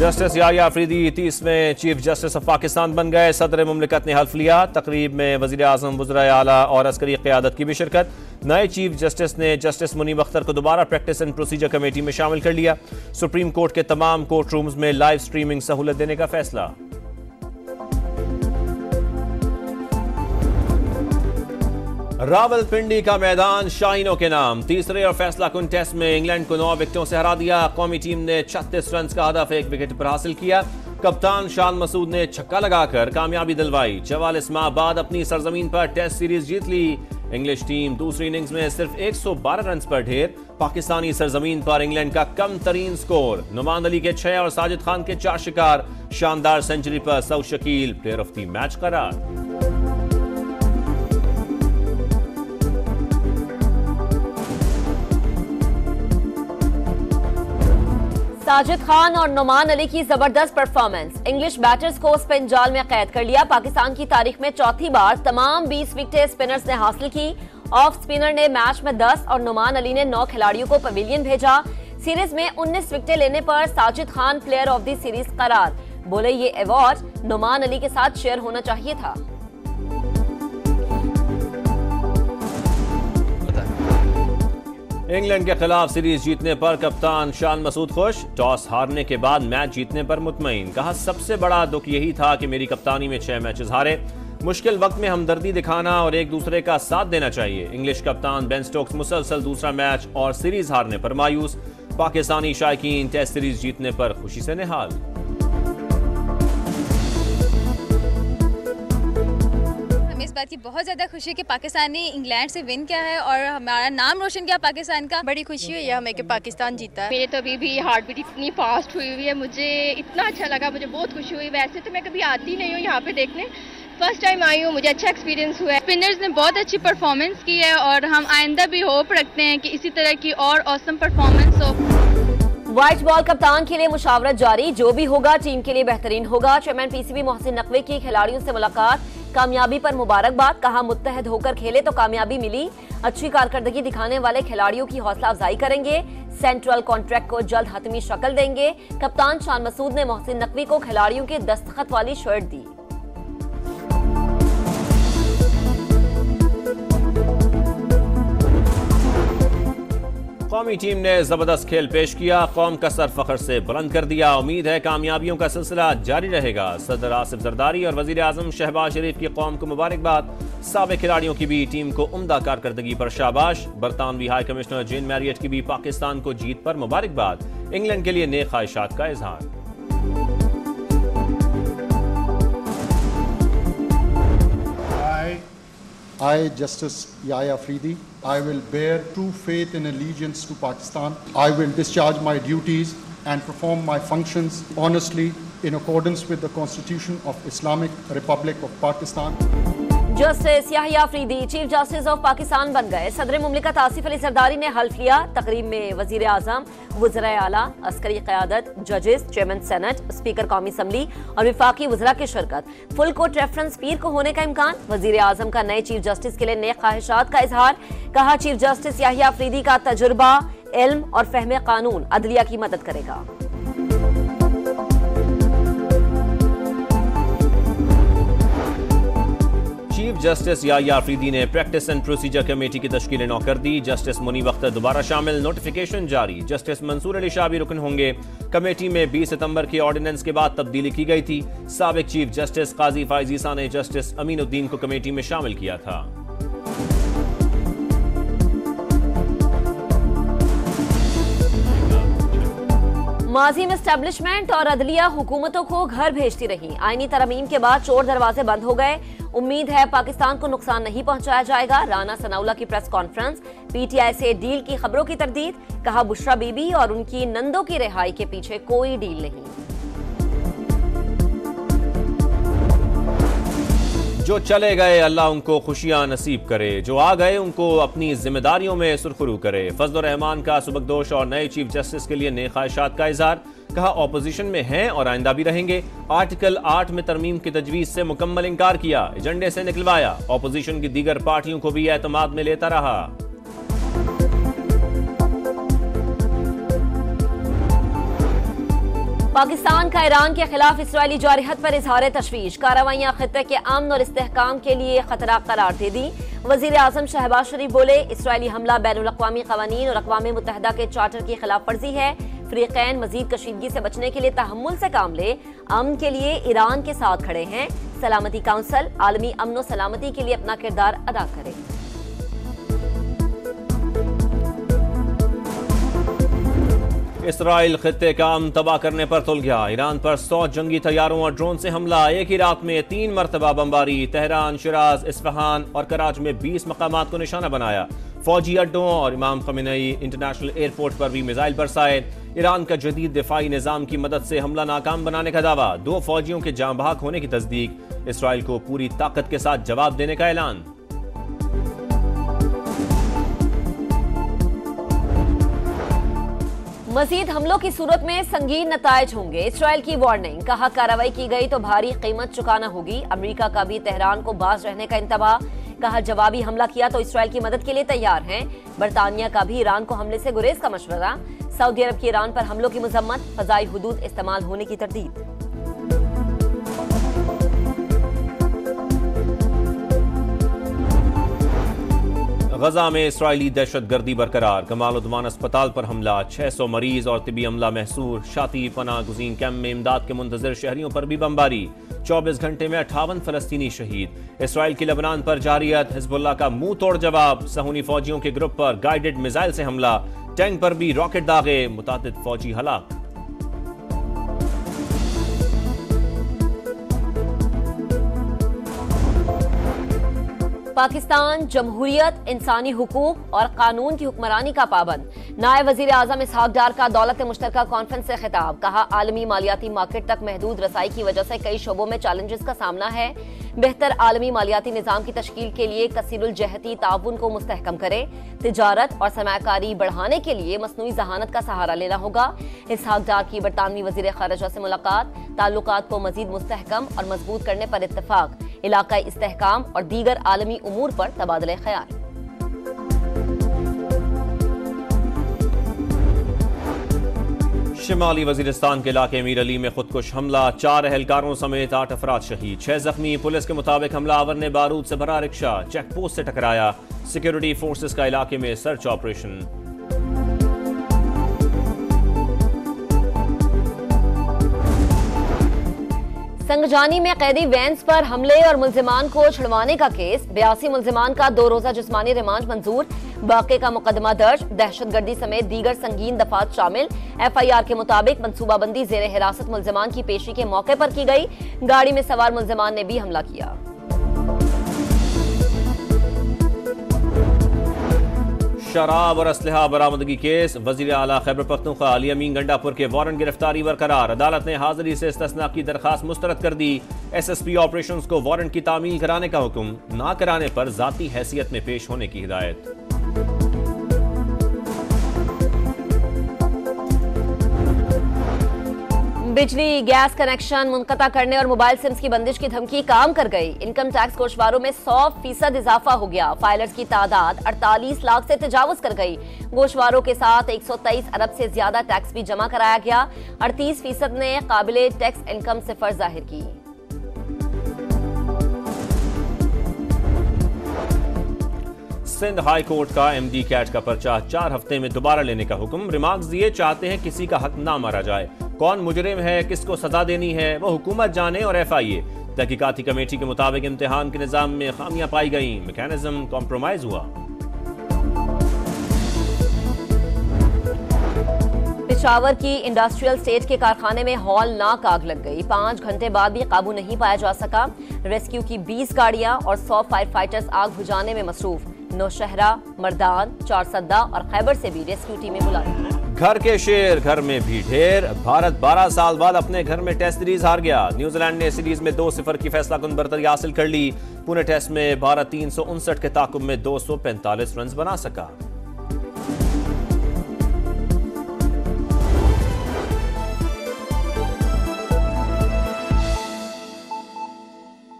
Justice Yahya Afridi 30वें chief justice of Pakistan बन गए। सदर मुमलिकत ने हल्फ लिया। तकरीब में वज़ीर आज़म, वज़राए आला और अस्करी क़यादत की भी शिरकत। नए चीफ जस्टिस ने जस्टिस मुनीब अख्तर को दोबारा प्रैक्टिस एंड प्रोसीजर कमेटी में शामिल कर लिया। सुप्रीम कोर्ट के तमाम कोर्ट रूम्स में लाइव स्ट्रीमिंग सहूलत देने का फैसला। रावलपिंडी का मैदान शाहीनों के नाम। तीसरे और फैसला कुन टेस्ट में इंग्लैंड को 9 विकेटों से हरा दिया। कौमी टीम ने 36 रन का हदफ 1 विकेट पर हासिल किया। कप्तान शान मसूद ने छक्का लगाकर कामयाबी दिलवाई। 44 माह बाद अपनी सरजमीन पर टेस्ट सीरीज जीत ली। इंग्लिश टीम दूसरी इनिंग्स में सिर्फ 112 रन पर ढेर। पाकिस्तानी सरजमीन पर इंग्लैंड का कम तरीन स्कोर। नुमान अली के 6 और साजिद खान के 4 शिकार। शानदार सेंचुरी पर Saud Shakeel player of the match करार। साजिद खान और नुमान अली की जबरदस्त परफॉर्मेंस। इंग्लिश बैटर्स को स्पिन जाल में कैद कर लिया। पाकिस्तान की तारीख में चौथी बार तमाम 20 विकेटें स्पिनर्स ने हासिल की। ऑफ स्पिनर ने मैच में 10 और नुमान अली ने 9 खिलाड़ियों को पवेलियन भेजा। सीरीज में 19 विकेटें लेने पर Sajid Khan player of the series करार। बोले ये अवार्ड नुमान अली के साथ शेयर होना चाहिए था। इंग्लैंड के खिलाफ सीरीज जीतने पर कप्तान शान मसूद खुश। टॉस हारने के बाद मैच जीतने पर मुतमईन। कहा सबसे बड़ा दुख यही था कि मेरी कप्तानी में 6 मैचेस हारे। मुश्किल वक्त में हमदर्दी दिखाना और एक दूसरे का साथ देना चाहिए। इंग्लिश कप्तान बेन स्टोक्स मुसलसल दूसरा मैच और सीरीज हारने पर मायूस। पाकिस्तानी शायकीन टेस्ट सीरीज जीतने पर खुशी से निहाल। इस बात की बहुत ज़्यादा खुशी है कि पाकिस्तान ने इंग्लैंड से विन किया है और हमारा नाम रोशन किया पाकिस्तान का। बड़ी खुशी हुई है हमें कि पाकिस्तान जीता है। मेरे तो अभी भी हार्ट बीट इतनी फास्ट हुई है, मुझे इतना अच्छा लगा, मुझे बहुत खुशी हुई। वैसे तो मैं कभी आती नहीं हूँ यहाँ पे देखने, फर्स्ट टाइम आई हूँ, मुझे अच्छा एक्सपीरियंस हुआ है। स्पिनर्स ने बहुत अच्छी परफॉर्मेंस की है और हम आइंदा भी होप रखते हैं कि इसी तरह की और ऑसम परफॉर्मेंस हो। व्हाइट बॉल कप्तान के लिए मुशावरत जारी। जो भी होगा टीम के लिए बेहतरीन होगा। चेयरमैन पीसीबी मोहसिन नकवी की खिलाड़ियों से मुलाकात। कामयाबी पर मुबारकबाद। कहा मुत्तहद होकर खेले तो कामयाबी मिली। अच्छी कारकर्दगी दिखाने वाले खिलाड़ियों की हौसला अफजाई करेंगे। सेंट्रल कॉन्ट्रैक्ट को जल्द हतमी शक्ल देंगे। कप्तान शान मसूद ने मोहसिन नकवी को खिलाड़ियों के दस्तखत वाली शर्ट दी। कौमी टीम ने जबरदस्त खेल पेश किया। कौम का सर फख्र से बुलंद कर दिया। उम्मीद है कामयाबियों का सिलसिला जारी रहेगा। सदर आसिफ जरदारी और वजीर आजम शहबाज शरीफ की कौम को मुबारकबाद। साबिक खिलाड़ियों की भी टीम को उम्दा कारकर्दगी पर शाबाश। बरतानवी हाई कमिश्नर जेन मैरियट की भी पाकिस्तान को जीत पर मुबारकबाद। इंग्लैंड के लिए नेक ख्वाहिशात का इजहार। I, Justice Yahya Afridi, I will bear true faith and allegiance to Pakistan. I will discharge my duties and perform my functions honestly in accordance with the Constitution of Islamic Republic of Pakistan. Justice Yahya Afridi chief justice of Pakistan बन गए। सदर मुमलिकत आसिफ अली जरदारी ने हल्फ लिया। तकरीब में वजीर आजम, वज़राए आला, अस्करी क़यादत, जजेस, चेयरमैन सेनेट, स्पीकर कौमी असम्बली और विफाकी वज़रा की शिरकत। फुल कोर्ट रेफरेंस पीर को होने का इम्कान। वजीर आजम का नए चीफ जस्टिस के लिए नेक ख्वाहिशात का इजहार। कहा चीफ जस्टिस याहिया अफरीदी का तजुर्बा, इल्म और फहम कानून अदलिया की मदद करेगा। चीफ जस्टिस याहिया अफरीदी ने प्रैक्टिस एंड प्रोसीजर कमेटी की तश्कील नौ कर दी। जस्टिस मुनीब अख्तर दोबारा शामिल। नोटिफिकेशन जारी। जस्टिस मंसूर अली शाह भी रुकन होंगे। कमेटी में 20 सितंबर के ऑर्डिनेंस के बाद तब्दीली की गई थी। साबिक चीफ जस्टिस काजी फाइज ईसा ने जस्टिस अमीनुद्दीन को कमेटी में शामिल किया था। माजी में एस्टेब्लिशमेंट और अदलिया हुकूमतों को घर भेजती रही। आईनी तरमीम के बाद चोर दरवाजे बंद हो गए। उम्मीद है पाकिस्तान को नुकसान नहीं पहुंचाया जाएगा। राना सनाउल्लाह की प्रेस कॉन्फ्रेंस। पीटीआई से डील की खबरों की तरदीद। कहा बुशरा बीबी और उनकी नंदों की रिहाई के पीछे कोई डील नहीं। जो चले गए अल्लाह उनको खुशियां नसीब करे। जो आ गए उनको अपनी जिम्मेदारियों में सुरखरू करे। फजल रहमान का सुबकदोश और नए चीफ जस्टिस के लिए नए ख्वाहिशात का इजहार। कहा ऑपोजिशन में हैं और आइंदा भी रहेंगे। आर्टिकल 8 में तरमीम की तजवीज से मुकम्मल इनकार किया। एजेंडे से निकलवाया। ऑपोजिशन की दीगर पार्टियों को भी एतमाद में लेता रहा। पाकिस्तान का ईरान के खिलाफ इसराइली जारहत पर इजहार तशवीश। कार्रवाइयां खित्ते के अमन और इस्तेहकाम के लिए खतरा करार दे दी। वजीर आजम शहबाज शरीफ बोले, इसराइली हमला बैनुल अक़वामी क़वानीन और अक़वाम मुत्तहिदा के चार्टर की खिलाफ वर्जी है। फ़रीक़ैन मजीद कशीदगी से बचने के लिए तहम्मुल से काम ले, अमन के लिए ईरान के साथ खड़े हैं। सलामती काउंसिल आलमी अमन और सलामती के लिए अपना किरदार अदा करे। इसराइल खित्ते का अमन तबाह करने पर तुल गया। ईरान पर 100 जंगी तैयारों और ड्रोन से हमला। एक ही रात में 3 मरतबा बमबारी। तेहरान, शिराज, इस्फहान और कराची में 20 मकामात को निशाना बनाया। फौजी अड्डों और इमाम खमीनेई इंटरनेशनल एयरपोर्ट पर भी मिसाइल बरसाए। ईरान का जदीद दिफाई निजाम की मदद से हमला नाकाम बनाने का दावा। 2 फौजियों के जाँ बहक होने की तस्दीक। इसराइल को पूरी ताकत के साथ जवाब देने का ऐलान। मजीद हमलों की सूरत में संगीन नतायज होंगे। इसराइल की वार्निंग। कहा, कार्रवाई की गई तो भारी कीमत चुकाना होगी। अमेरिका का भी तेहरान को बाज रहने का इंतबाह। कहा, जवाबी हमला किया तो इसराइल की मदद के लिए तैयार हैं। बरतानिया का भी ईरान को हमले से गुरेज का मशवरा। सऊदी अरब की ईरान पर हमलों की मजम्मत। फजाई हुदूद इस्तेमाल होने की तरदीद। गजा में इसराइली दहशतगर्दी बरकरार। कमाल उद्वान अस्पताल पर हमला। 600 मरीज और तिबी अमला महसूर। शाती पनाह गुज़ीन कैंप में इमदाद के मुंतज़िर शहरियों पर भी बमबारी। 24 घंटे में 58 फलस्तीनी शहीद। इसराइल की लेबनान पर जारियत। हिजबुल्लाह का मुंह तोड़ जवाब। सहूनी फौजियों के ग्रुप पर गाइडेड मिसाइल से हमला। टैंक पर भी रॉकेट दागे। मुतादिद फौजी हलाक। पाकिस्तान जमहूरियत, इंसानी हुकूक और कानून की हुक्मरानी का पाबंद। नायब वजीर आजम इसहाक डार का दौलत मुश्तरका कॉन्फ्रेंस से खिताब। कहा, आलमी मालियाती मार्केट तक महदूद रसाई की वजह से कई शोबों में चैलेंजेस का सामना है। बेहतर आलमी मालियाती निजाम की तश्कील के लिए कसीरुल जहती ताउन को मुस्तहकम करे। तिजारत और सरमायाकारी बढ़ाने के लिए मसनूई जहानत का सहारा लेना होगा। इसहाक डार की बरतानवी वजीर खारिजा से मुलाकात। ताल्लुकात को मजीद मुस्तहकम और मजबूत करने पर इत्तफाक। इलाकाई इस्तेहकाम और दीगर आलमी उमूर पर तबादले ख्याल। शिमाली वजीरिस्तान के इलाके मीर अली में खुदकुश हमला। 4 एहलकारों समेत 8 अफराद शहीद, 6 जख्मी। पुलिस के मुताबिक हमलावर ने बारूद से भरा रिक्शा चेक पोस्ट से टकराया। सिक्योरिटी फोर्सेस का इलाके में सर्च ऑपरेशन। संगजानी में कैदी वैन्स पर हमले और मुल्जिमान को छुड़वाने का केस। 82 मुल्जिमान का 2 रोजा जिस्मानी रिमांड मंजूर। वाक़े का मुकदमा दर्ज। दहशतगर्दी समेत दीगर संगीन दफात शामिल। FIR के मुताबिक मनसूबाबंदी जेर हिरासत मुल्जिमान की पेशी के मौके पर की गई। गाड़ी में सवार मुल्जिमान ने भी हमला किया। शराब और असलहा बरामदगी केस। वजीर आला खैबर पख्तूनख्वा अली अमीन गंडापुर के वारंट गिरफ्तारी बरकरार। अदालत ने हाजिरी से इस्तिस्ना की दरखास्त मुस्तरद कर दी। SSP ऑपरेशंस को वारंट की तामील कराने का हुक्म। ना कराने पर जाती हैसियत में पेश होने की हिदायत। बिजली गैस कनेक्शन मुनक़ता करने और मोबाइल सिम्स की बंदिश की धमकी काम कर गई। इनकम टैक्स गोशवारों में 100% इजाफा हो गया। फाइलर्स की तादाद 48 लाख से तजावुज कर गई। गोशवारों के साथ 123 अरब से ज्यादा टैक्स भी जमा कराया गया। 38% ने काबिले टैक्स इनकम सिफर जाहिर की। सिंध हाई कोर्ट का MD कैट का पर्चा 4 हफ्ते में दोबारा लेने का हुक्म। रिमार्क्स दिए, चाहते हैं किसी का हक ना मारा जाए। कौन मुजरिम है, किसको सजा देनी है, वो हुकूमत जाने और FIA। तहकीकाती कमेटी के मुताबिक इम्तिहान के निजाम में खामियां पाई गई। मैकेनिज्म कॉम्प्रोमाइज हुआ। पेशावर की इंडस्ट्रियल स्टेट के कारखाने में हौलनाक आग लग गई। 5 घंटे बाद भी काबू नहीं पाया जा सका। रेस्क्यू की 20 गाड़ियां और 100 फायर फाइटर्स आग बुझाने में मसरूफ। नौशहरा, मर्दान, चारसद्दा और खैबर से भी रेस्क्यू टीमें बुलाई। घर के शेर घर में भी ढेर। भारत 12 साल बाद अपने घर में टेस्ट सीरीज हार गया। न्यूजीलैंड ने सीरीज में 2-0 की फैसलाकुन बरतरी हासिल कर ली। पुणे टेस्ट में भारत 359 के ताकुब में 245 रन बना सका।